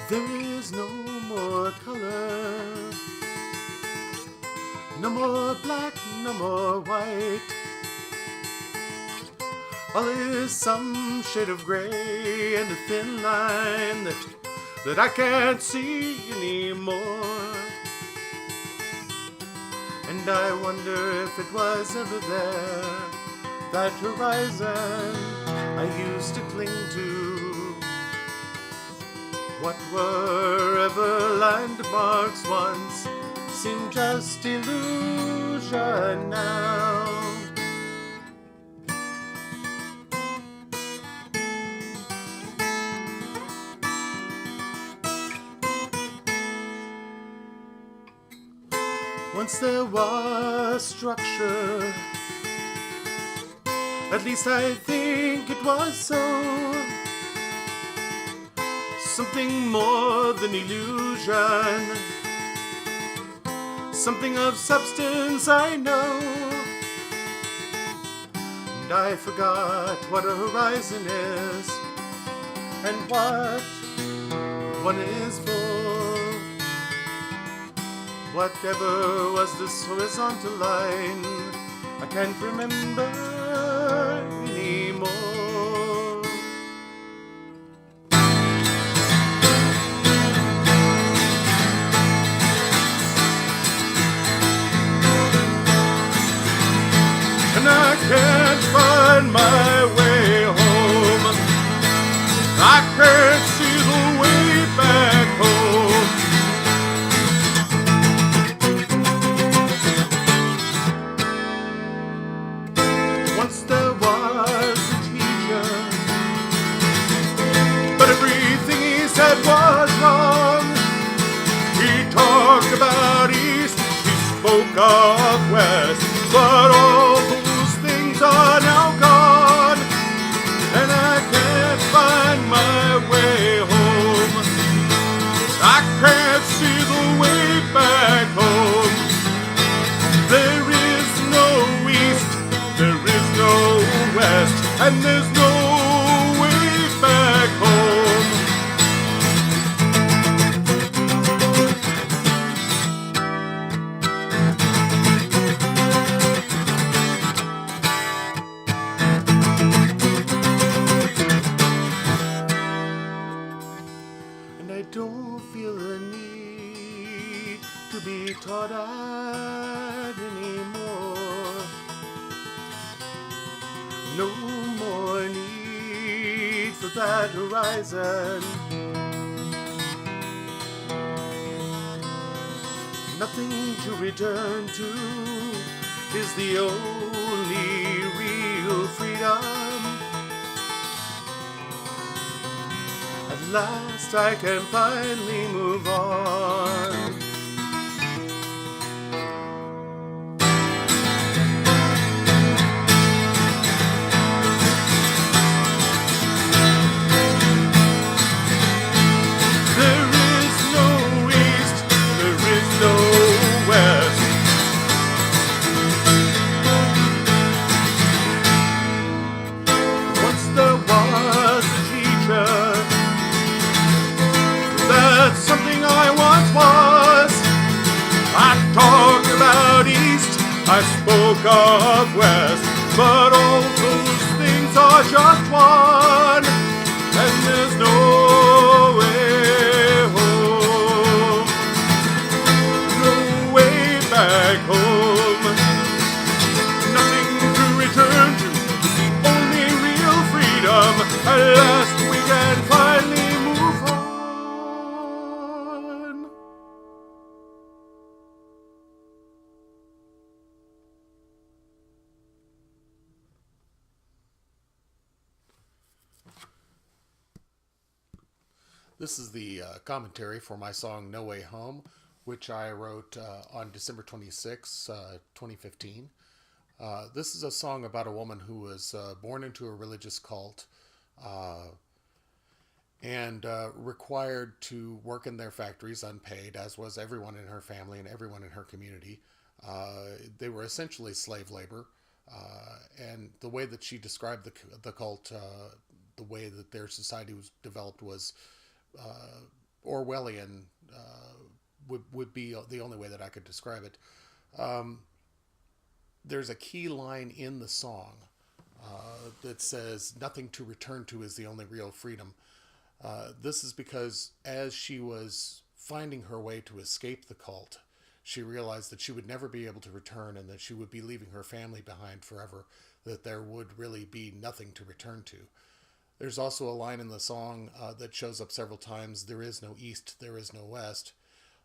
There is no more color, no more black, no more white. All is some shade of gray and a thin line that I can't see anymore. And I wonder if it was ever there, that horizon I used to cling to. What were ever landmarks once seem just illusion now. Once there was structure, at least I think it was so. Something more than illusion, something of substance I know. And I forgot what a horizon is and what one is for. Whatever was this horizontal line, I can't remember anymore. And I can't find my way home. I can't see the way back home. Once there was a teacher, but everything he said was wrong. He talked about East, he spoke of West, but all those things are now gone, and I can't find my way home. I can't see the way back home. There is no East, there is no West, and there's no way back home. And I don't feel the need to be taught at anymore. No more need for that horizon. Nothing to return to is the only real freedom. At last I can finally move on. Something I once was. I talked about East, I spoke of West, but all those things are just one, and there's no way home, no way back home, nothing to return to, the only real freedom. At last we can finally move on. This is the commentary for my song No Way Home, which I wrote on December 26, 2015. This is a song about a woman who was born into a religious cult and required to work in their factories unpaid, as was everyone in her family and everyone in her community. They were essentially slave labor. And the way that she described the cult, the way that their society was developed was Orwellian would be the only way that I could describe it. There's a key line in the song that says, "Nothing to return to is the only real freedom." This is because as she was finding her way to escape the cult, she realized that she would never be able to return and that she would be leaving her family behind forever, that there would really be nothing to return to. There's also a line in the song that shows up several times: "There is no East, there is no West."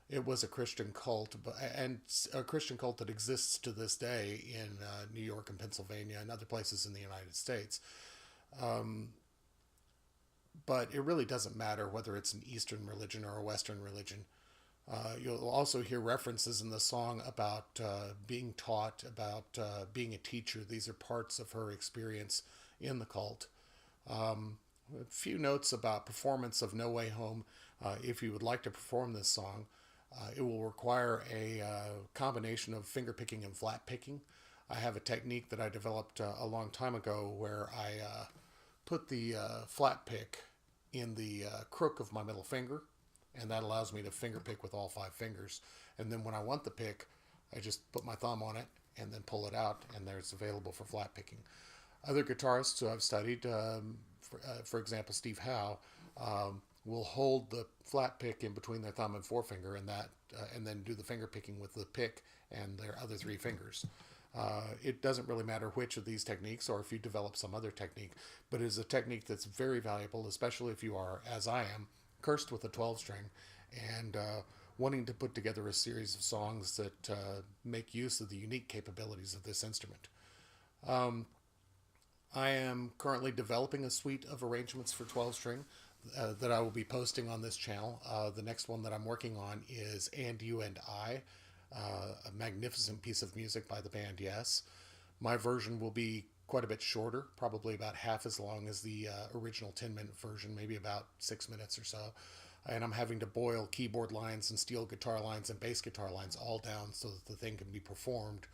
It was a Christian cult, and a Christian cult that exists to this day in New York and Pennsylvania and other places in the United States. But it really doesn't matter whether it's an Eastern religion or a Western religion. You'll also hear references in the song about being taught, about being a teacher. These are parts of her experience in the cult. A few notes about performance of No Way Home. If you would like to perform this song, it will require a combination of finger picking and flat picking. I have a technique that I developed a long time ago where I put the flat pick in the crook of my middle finger, and that allows me to finger pick with all 5 fingers. And then when I want the pick, I just put my thumb on it and then pull it out, and there's available for flat picking. Other guitarists who I've studied, for example, Steve Howe, will hold the flat pick in between their thumb and forefinger, and then do the finger picking with the pick and their other 3 fingers. It doesn't really matter which of these techniques or if you develop some other technique, but it is a technique that's very valuable, especially if you are, as I am, cursed with a 12-string and wanting to put together a series of songs that make use of the unique capabilities of this instrument. I am currently developing a suite of arrangements for 12-string that I will be posting on this channel. The next one that I'm working on is And You and I, a magnificent piece of music by the band Yes. My version will be quite a bit shorter, probably about half as long as the original 10-minute version, maybe about 6 minutes or so. And I'm having to boil keyboard lines and steel guitar lines and bass guitar lines all down so that the thing can be performed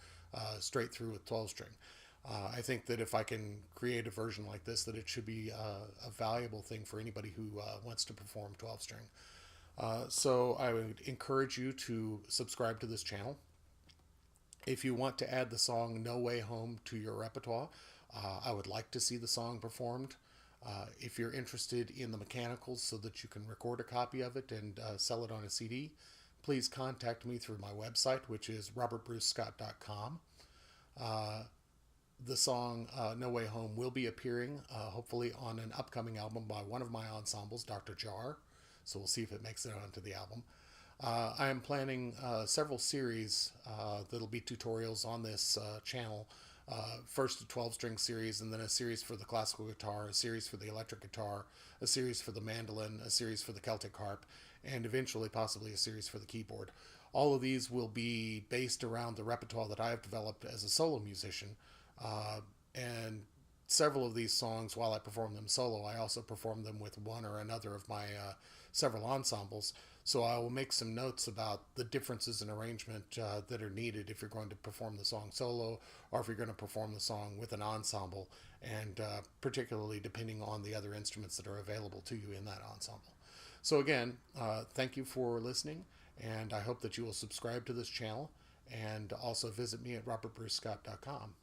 straight through with 12-string. I think that if I can create a version like this, that it should be a valuable thing for anybody who wants to perform 12-string. So I would encourage you to subscribe to this channel. If you want to add the song No Way Home to your repertoire, I would like to see the song performed. If you're interested in the mechanicals so that you can record a copy of it and sell it on a CD, please contact me through my website, which is robertbrucescott.com. The song No Way Home will be appearing, hopefully, on an upcoming album by one of my ensembles, Dr. Jar. So we'll see if it makes it onto the album. I am planning several series that'll be tutorials on this channel. First a 12-string series, and then a series for the classical guitar, a series for the electric guitar, a series for the mandolin, a series for the Celtic harp, and eventually possibly a series for the keyboard. All of these will be based around the repertoire that I have developed as a solo musician. And several of these songs, while I perform them solo, I also perform them with one or another of my several ensembles. So I will make some notes about the differences in arrangement that are needed if you're going to perform the song solo or if you're going to perform the song with an ensemble, and particularly depending on the other instruments that are available to you in that ensemble. So again, thank you for listening, and I hope that you will subscribe to this channel and also visit me at robertbrucescott.com.